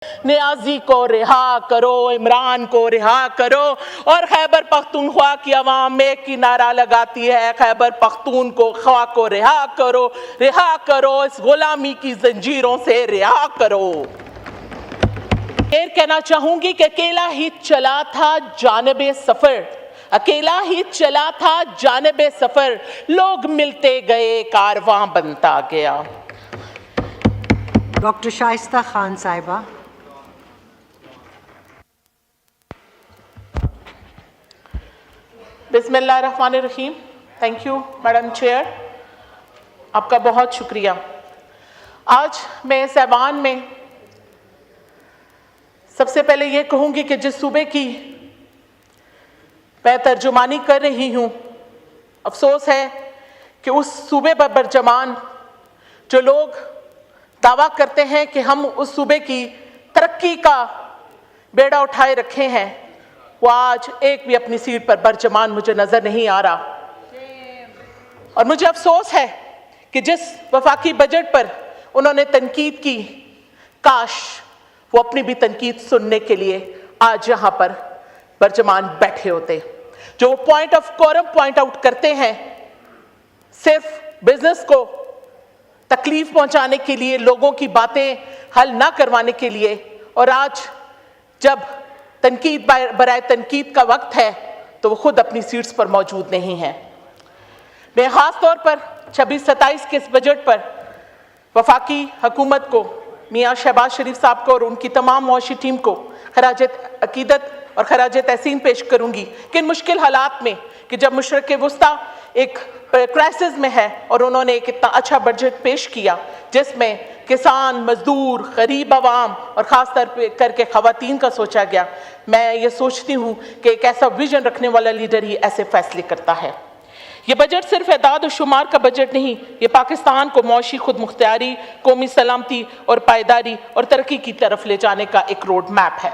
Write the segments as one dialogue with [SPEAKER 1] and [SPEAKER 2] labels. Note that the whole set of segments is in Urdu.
[SPEAKER 1] نیازی کو رہا کرو، عمران کو رہا کرو، اور خیبر پختونخوا کی عوام ایک ہی نعرہ لگاتی ہے، خیبر پختونخوا کو رہا کرو، رہا کرو، اس غلامی کی زنجیروں سے رہا کرو۔ پھر کہنا چاہوں گی کہ اکیلا ہی چلا تھا جانب سفر، اکیلا ہی چلا تھا جانب سفر، لوگ ملتے گئے کارواں بنتا گیا۔
[SPEAKER 2] ڈاکٹر شائستہ خان صاحبہ۔
[SPEAKER 1] بسم اللہ الرحمن الرحیم۔ تھینک یو میڈم چیئر، آپ کا بہت شکریہ۔ آج میں اس ایوان میں سب سے پہلے یہ کہوں گی کہ جس صوبے کی میں ترجمانی کر رہی ہوں، افسوس ہے کہ اس صوبے پر برجمان جو لوگ دعویٰ کرتے ہیں کہ ہم اس صوبے کی ترقی کا بیڑا اٹھائے رکھے ہیں، وہ آج ایک بھی اپنی سیٹ پر برجمان مجھے نظر نہیں آ رہا۔ اور مجھے افسوس ہے کہ جس وفاقی بجٹ پر انہوں نے تنقید کی، کاش وہ اپنی بھی تنقید سننے کے لیے آج یہاں پر برجمان بیٹھے ہوتے۔ جو وہ point of quorum point out کرتے ہیں، صرف بزنس کو تکلیف پہنچانے کے لیے، لوگوں کی باتیں حل نہ کروانے کے لیے، اور آج جب تنقید برائے تنقید کا وقت ہے تو وہ خود اپنی سیٹس پر موجود نہیں ہیں۔ میں خاص طور پر 26-27 کے اس بجٹ پر وفاقی حکومت کو، میاں شہباز شریف صاحب کو اور ان کی تمام معاشی ٹیم کو خراج عقیدت اور خراج تحسین پیش کروں گی کہ ان مشکل حالات میں، کہ جب مشرق وسطیٰ ایک کرائسس میں ہے اور انہوں نے ایک اتنا اچھا بجٹ پیش کیا جس میں کسان، مزدور، غریب عوام اور خاص طور پہ کر کے خواتین کا سوچا گیا، میں یہ سوچتی ہوں کہ ایک ایسا ویژن رکھنے والا لیڈر ہی ایسے فیصلے کرتا ہے۔ یہ بجٹ صرف اعداد و شمار کا بجٹ نہیں، یہ پاکستان کو معاشی خود مختاری، قومی سلامتی اور پائیداری اور ترقی کی طرف لے جانے کا ایک روڈ میپ ہے۔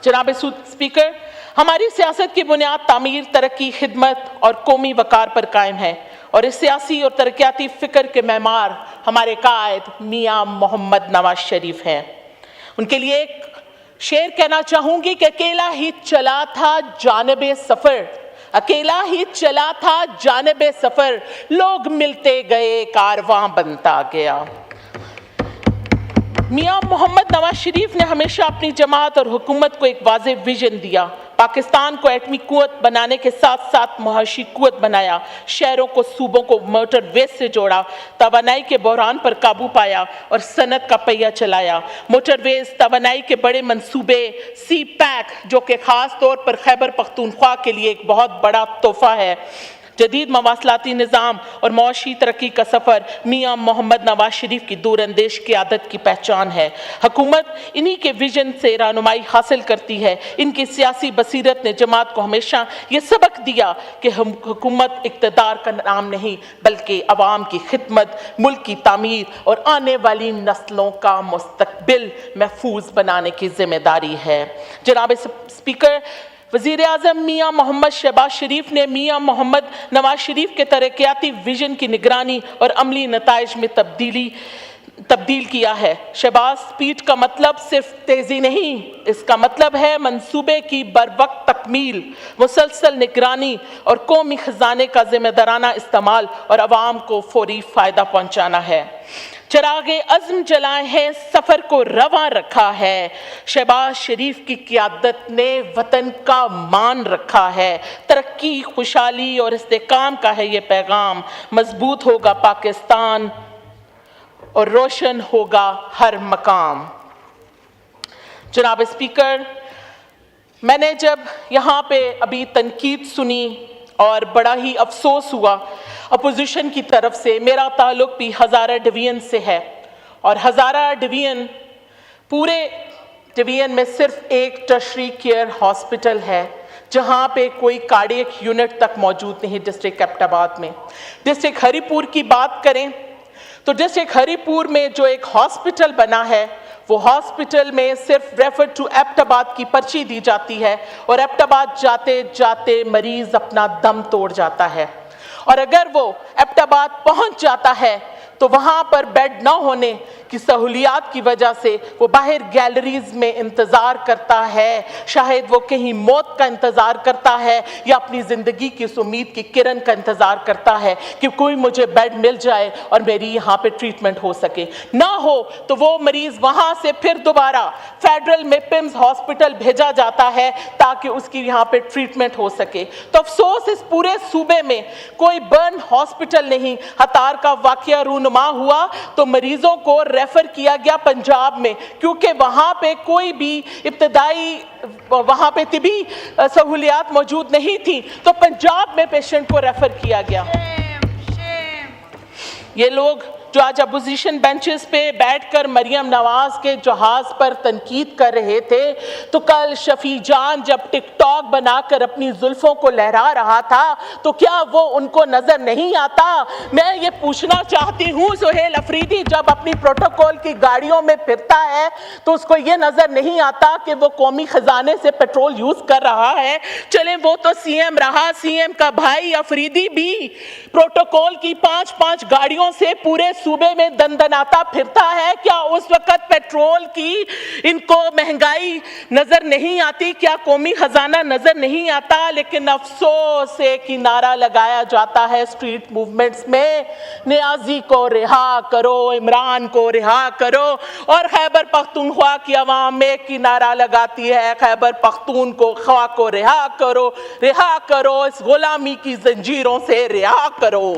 [SPEAKER 1] جناب اسپیکر، ہماری سیاست کی بنیاد تعمیر، ترقی، خدمت اور قومی وقار پر قائم ہے، اور اس سیاسی اور ترقیاتی فکر کے معمار ہمارے قائد میاں محمد نواز شریف ہیں۔ ان کے لیے ایک شعر کہنا چاہوں گی کہ اکیلا ہی چلا تھا جانب سفر، اکیلا ہی چلا تھا جانب سفر، لوگ ملتے گئے کارواں بنتا گیا۔ میاں محمد نواز شریف نے ہمیشہ اپنی جماعت اور حکومت کو ایک واضح ویژن دیا، پاکستان کو ایٹمی قوت بنانے کے ساتھ ساتھ معاشی قوت بنایا، شہروں کو صوبوں کو موٹر ویز سے جوڑا، توانائی کے بحران پر قابو پایا اور صنعت کا پہیہ چلایا۔ موٹر ویز، توانائی کے بڑے منصوبے، سی پیک جو کہ خاص طور پر خیبر پختونخوا کے لیے ایک بہت بڑا تحفہ ہے، جدید مواصلاتی نظام اور معاشی ترقی کا سفر میاں محمد نواز شریف کی دور اندیش قیادت کی پہچان ہے۔ حکومت انہی کے ویژن سے رہنمائی حاصل کرتی ہے۔ ان کی سیاسی بصیرت نے جماعت کو ہمیشہ یہ سبق دیا کہ حکومت اقتدار کا نام نہیں بلکہ عوام کی خدمت، ملک کی تعمیر اور آنے والی نسلوں کا مستقبل محفوظ بنانے کی ذمہ داری ہے۔ جناب اسپیکر، وزیر اعظم میاں محمد شہباز شریف نے میاں محمد نواز شریف کے ترقیاتی ویژن کی نگرانی اور عملی نتائج میں تبدیل کیا ہے۔ شہباز سپیڈ کا مطلب صرف تیزی نہیں، اس کا مطلب ہے منصوبے کی بروقت تکمیل، مسلسل نگرانی اور قومی خزانے کا ذمہ دارانہ استعمال اور عوام کو فوری فائدہ پہنچانا ہے۔ چراغ عزم جلائے ہیں، سفر کو رواں رکھا ہے، شہباز شریف کی قیادت نے وطن کا مان رکھا ہے، ترقی، خوشحالی اور استحکام کا ہے یہ پیغام، مضبوط ہوگا پاکستان اور روشن ہوگا ہر مقام۔ جناب اسپیکر، میں نے جب یہاں پہ ابھی تنقید سنی اور بڑا ہی افسوس ہوا اپوزیشن کی طرف سے، میرا تعلق بھی ہزارہ ڈویژن سے ہے، اور ہزارہ ڈویژن، پورے ڈویژن میں صرف ایک ٹرشری کیئر ہاسپٹل ہے جہاں پہ کوئی کارڈیک یونٹ تک موجود نہیں ڈسٹرکٹ ایبٹ آباد میں۔ ڈسٹرکٹ ہری پور کی بات کریں تو ڈسٹرکٹ ہری پور میں جو ایک ہاسپٹل بنا ہے، وہ ہاسپٹل میں صرف ریفر ٹو ایبٹ آباد کی پرچی دی جاتی ہے، اور ایبٹ آباد جاتے جاتے مریض اپنا دم توڑ جاتا ہے، اور اگر وہ ایبٹ آباد پہنچ جاتا ہے تو وہاں پر بیڈ نہ ہونے کی سہولیات کی وجہ سے وہ باہر گیلریز میں انتظار کرتا ہے، شاید وہ کہیں موت کا انتظار کرتا ہے یا اپنی زندگی کی اس امید کی کرن کا انتظار کرتا ہے کہ کوئی مجھے بیڈ مل جائے اور میری یہاں پہ ٹریٹمنٹ ہو سکے۔ نہ ہو تو وہ مریض وہاں سے پھر دوبارہ فیڈرل میں پمز ہاسپٹل بھیجا جاتا ہے تاکہ اس کی یہاں پہ ٹریٹمنٹ ہو سکے۔ تو افسوس اس پورے صوبے میں کوئی برن ہاسپٹل نہیں۔ ہتار کا واقعہ رونما ہوا تو مریضوں کو ریفر کیا گیا پنجاب میں، کیونکہ وہاں پہ کوئی بھی ابتدائی وہاں پہ طبی سہولیات موجود نہیں تھی، تو پنجاب میں پیشنٹ کو ریفر کیا گیا۔ یہ لوگ جو آج اپوزیشن بینچز پہ بیٹھ کر مریم نواز کے جہاز پر تنقید کر رہے تھے، تو کل شفیع جان جب ٹک ٹاک بنا کر اپنی زلفوں کو لہرا رہا تھا تو کیا وہ ان کو نظر نہیں آتا؟ میں یہ پوچھنا چاہتی ہوں، سہیل افریدی جب اپنی پروٹوکول کی گاڑیوں میں پھرتا ہے تو اس کو یہ نظر نہیں آتا کہ وہ قومی خزانے سے پیٹرول یوز کر رہا ہے؟ چلیں وہ تو سی ایم رہا، سی ایم کا بھائی افریدی بھی پروٹوکول کی 5 گاڑیوں سے پورے صوبے میں دندناتا پھرتا ہے۔ کیا اس وقت پیٹرول کی ان کو مہنگائی نظر نہیں آتی؟ کیا قومی خزانہ نظر نہیں آتا؟ لیکن افسوس ایک ہی نعرہ لگایا جاتا ہے اسٹریٹ موومنٹس میں، نیازی کو رہا کرو، عمران کو رہا کرو، اور خیبر پختونخوا کی عوام ایک ہی نعرہ لگاتی ہے، خیبر پختونخوا کو رہا کرو، اس غلامی کی زنجیروں سے رہا کرو۔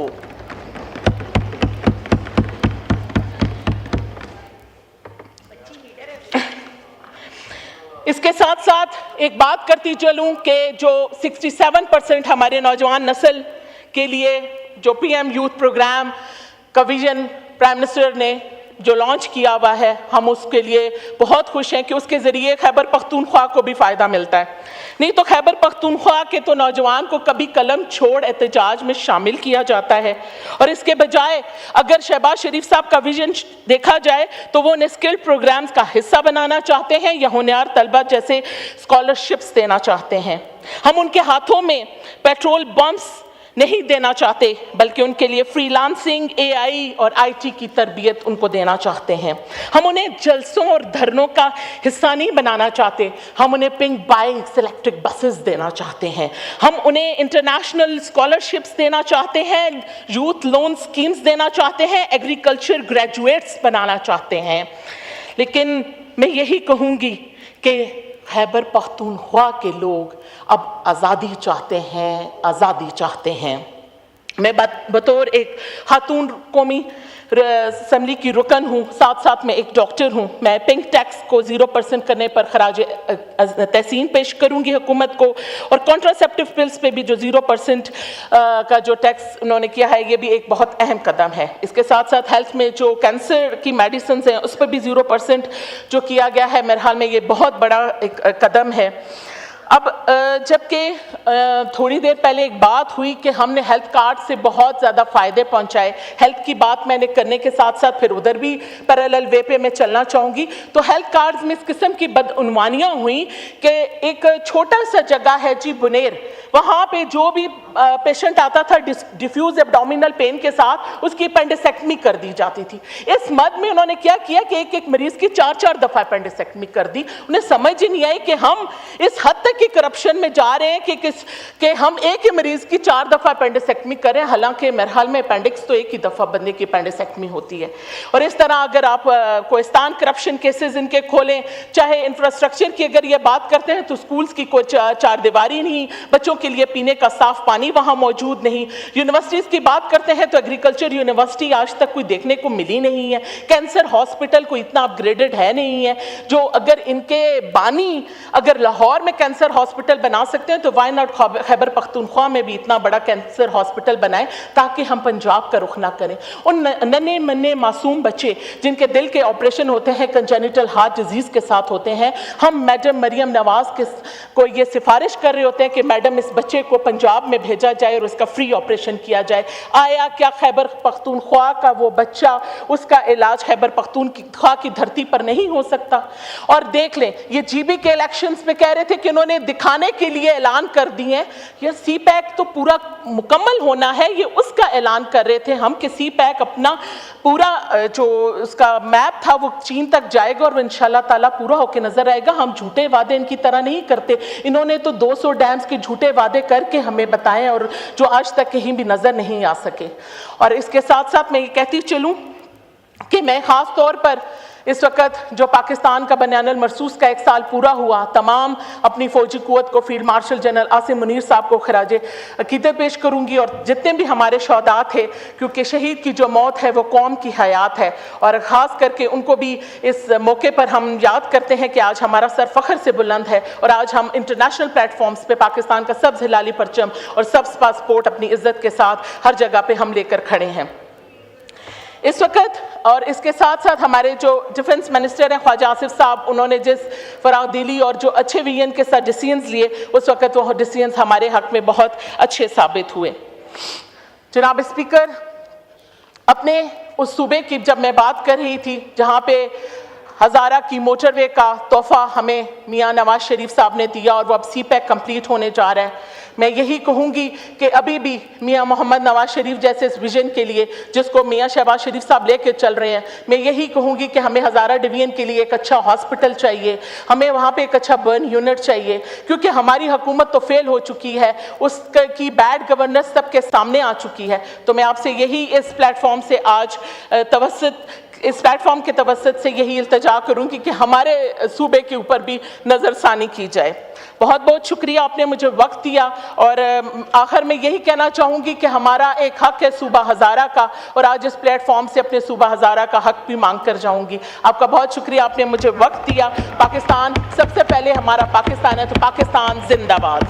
[SPEAKER 1] اس کے ساتھ ساتھ ایک بات کرتی چلوں کہ جو 67% ہمارے نوجوان نسل کے لیے جو پی ایم یوتھ پروگرام کا ویژن پرائم منسٹر نے جو لانچ کیا ہوا ہے، ہم اس کے لیے بہت خوش ہیں کہ اس کے ذریعے خیبر پختونخوا کو بھی فائدہ ملتا ہے۔ نہیں تو خیبر پختونخوا کے تو نوجوان کو کبھی قلم چھوڑ احتجاج میں شامل کیا جاتا ہے، اور اس کے بجائے اگر شہباز شریف صاحب کا ویژن دیکھا جائے تو وہ انہیں اسکل پروگرامز کا حصہ بنانا چاہتے ہیں یا ہونہار طلبہ جیسے اسکالرشپس دینا چاہتے ہیں۔ ہم ان کے ہاتھوں میں پیٹرول بمس نہیں دینا چاہتے، بلکہ ان کے لیے فری لانسنگ، اے آئی اور آئی ٹی کی تربیت ان کو دینا چاہتے ہیں۔ ہم انہیں جلسوں اور دھرنوں کا حصہ نہیں بنانا چاہتے، ہم انہیں پنک بائکس، الیکٹرک بسز دینا چاہتے ہیں، ہم انہیں انٹرنیشنل اسکالرشپس دینا چاہتے ہیں، یوتھ لون سکیمز دینا چاہتے ہیں، ایگریکلچر گریجویٹس بنانا چاہتے ہیں۔ لیکن میں یہی کہوں گی کہ خیبر پختونخوا کے لوگ اب آزادی چاہتے ہیں۔ میں بطور ایک خاتون قومی اسمبلی کی رکن ہوں، ساتھ میں ایک ڈاکٹر ہوں، میں پنک ٹیکس کو 0% کرنے پر خراج تحسین پیش کروں گی حکومت کو، اور کانٹراسیپٹیو پلز پہ بھی جو 0% کا جو ٹیکس انہوں نے کیا ہے یہ بھی ایک بہت اہم قدم ہے۔ اس کے ساتھ ہیلتھ میں جو کینسر کی میڈیسنز ہیں اس پہ بھی 0% جو کیا گیا ہے، میرے خیال میں یہ بہت بڑا ایک قدم ہے۔ اب جبکہ تھوڑی دیر پہلے ایک بات ہوئی کہ ہم نے ہیلتھ کارڈ سے بہت زیادہ فائدے پہنچائے، ہیلتھ کی بات میں نے کرنے کے ساتھ پھر ادھر بھی پیرالل وے پہ میں چلنا چاہوں گی، تو ہیلتھ کارڈز میں اس قسم کی بدعنوانیاں ہوئیں کہ ایک چھوٹا سا جگہ ہے جی بنیر، وہاں پہ جو بھی پیشنٹ آتا تھا ڈیفیوز ایبڈومینل پین کے ساتھ اس کی اپینڈیسیکٹمی کر دی جاتی تھی۔ اس مد میں انہوں نے کیا کہ ایک مریض کی 4 دفعہ اپینڈیسیکٹمی کر دی۔ انہیں سمجھ ہی نہیں آئی کہ ہم اس حد تک کی کرپشن میں جا رہے ہیں کہ ہم ایک ہی مریض کی 4 دفعہ اپینڈیسیکٹمی کریں، حالانکہ میرے حال میں اپینڈکس تو ایک ہی دفعہ بندے کی اپینڈیسیکٹمی ہوتی ہے۔ اور اس طرح اگر آپ کوہستان کرپشن کیسز ان کے کھولیں، چاہے انفراسٹرکچر کی اگر یہ بات کرتے ہیں تو سکولز کی کوئی 4 دیواری نہیں، بچوں کے لیے پینے کا صاف پانی وہاں موجود نہیں، یونیورسٹیز کی بات کرتے ہیں تو ایگریکلچر یونیورسٹی آج تک کوئی دیکھنے کو ملی نہیں ہے، کینسر ہاسپٹل کوئی اتنا اپ گریڈڈ ہے نہیں ہے، جو اگر ان کے بانی اگر لاہور میں کینسر ہاسپٹل بنا سکتے ہیں تو وائی ناٹ خیبر پختونخوا میں بھی اتنا بڑا کینسر ہاسپٹل بنائیں تاکہ ہم پنجاب کا رخ نہ کریں۔ ان ننے منے معصوم بچے جن کے دل کے آپریشن ہوتے ہیں، کنجینیٹل ہارٹ ڈیزیز کے ساتھ ہوتے ہیں، ہم میڈم مریم نواز کو یہ سفارش کر رہے ہوتے ہیں کہ میڈم اس بچے کو پنجاب میں بھیجا جائے اور اس کا فری آپریشن کیا جائے. آیا کیا خیبر پختونخوا کا وہ بچہ اس کا علاج خیبر پختونخوا کی دھرتی پر نہیں ہو سکتا؟ اور دیکھ لیں یہ جی بی کے الیکشنز میں کہہ رہے تھے کہ انہوں نے دکھانے کے لیے اعلان کر دی ہیں. یہ سی پیک تو پورا مکمل ہونا ہے, یہ اس کا اعلان کر رہے تھے ہم کہ سی پیک اپنا پورا جو اس کا میپ تھا وہ چین تک جائے گا اور انشاءاللہ تعالیٰ پورا ہو کے نظر آئے گا. ہم جھوٹے وعدے ان کی طرح نہیں کرتے. انہوں نے تو 200 ڈیمز کے جھوٹے وعدے کر کے ہمیں بتائے اور جو آج تک کہیں بھی نظر نہیں آ سکے. اور اس کے ساتھ ساتھ میں یہ کہتی چلوں کہ میں خاص طور پر اس وقت جو پاکستان کا بنیان المرصوص کا 1 سال پورا ہوا, تمام اپنی فوجی قوت کو field marshal general Asim Munir صاحب کو خراج عقیدت پیش کروں گی, اور جتنے بھی ہمارے شہداء تھے, کیونکہ شہید کی جو موت ہے وہ قوم کی حیات ہے, اور خاص کر کے ان کو بھی اس موقع پر ہم یاد کرتے ہیں کہ آج ہمارا سر فخر سے بلند ہے, اور آج ہم انٹرنیشنل پلیٹ فارمز پہ پاکستان کا سبز ہلالی پرچم اور سبز پاسپورٹ اپنی عزت کے ساتھ ہر جگہ پہ ہم لے کر کھڑے ہیں اس وقت. اور اس کے ساتھ ساتھ ہمارے جو ڈیفنس منسٹر ہیں خواجہ آصف صاحب, انہوں نے جس فراغ دلی اور جو اچھے ویژن کے ساتھ ڈیسیژنز لیے, اس وقت وہ ڈیسیژنز ہمارے حق میں بہت اچھے ثابت ہوئے. جناب اسپیکر, اپنے اس صوبے کی جب میں بات کر رہی تھی جہاں پہ ہزارہ کی موٹر وے کا تحفہ ہمیں میاں نواز شریف صاحب نے دیا اور وہ اب سی پیک کمپلیٹ ہونے جا رہا ہے, میں یہی کہوں گی کہ ابھی بھی میاں محمد نواز شریف جیسے اس ویژن کے لیے جس کو میاں شہباز شریف صاحب لے کے چل رہے ہیں, میں یہی کہوں گی کہ ہمیں ہزارہ ڈویژن کے لیے ایک اچھا ہاسپٹل چاہیے, ہمیں وہاں پہ ایک اچھا برن یونٹ چاہیے, کیونکہ ہماری حکومت تو فیل ہو چکی ہے, اس کی بیڈ گورننس سب کے سامنے آ چکی ہے. تو میں آپ سے یہی اس پلیٹ فارم سے آج اس پلیٹ فارم کے توسط سے یہی التجا کروں گی کہ ہمارے صوبے کے اوپر بھی نظر ثانی کی جائے. بہت بہت شکریہ آپ نے مجھے وقت دیا, اور آخر میں یہی کہنا چاہوں گی کہ ہمارا ایک حق ہے صوبہ ہزارہ کا, اور آج اس پلیٹ فارم سے اپنے صوبہ ہزارہ کا حق بھی مانگ کر جاؤں گی. آپ کا بہت شکریہ, آپ نے مجھے وقت دیا. پاکستان سب سے پہلے ہمارا پاکستان ہے, تو پاکستان زندہ باد.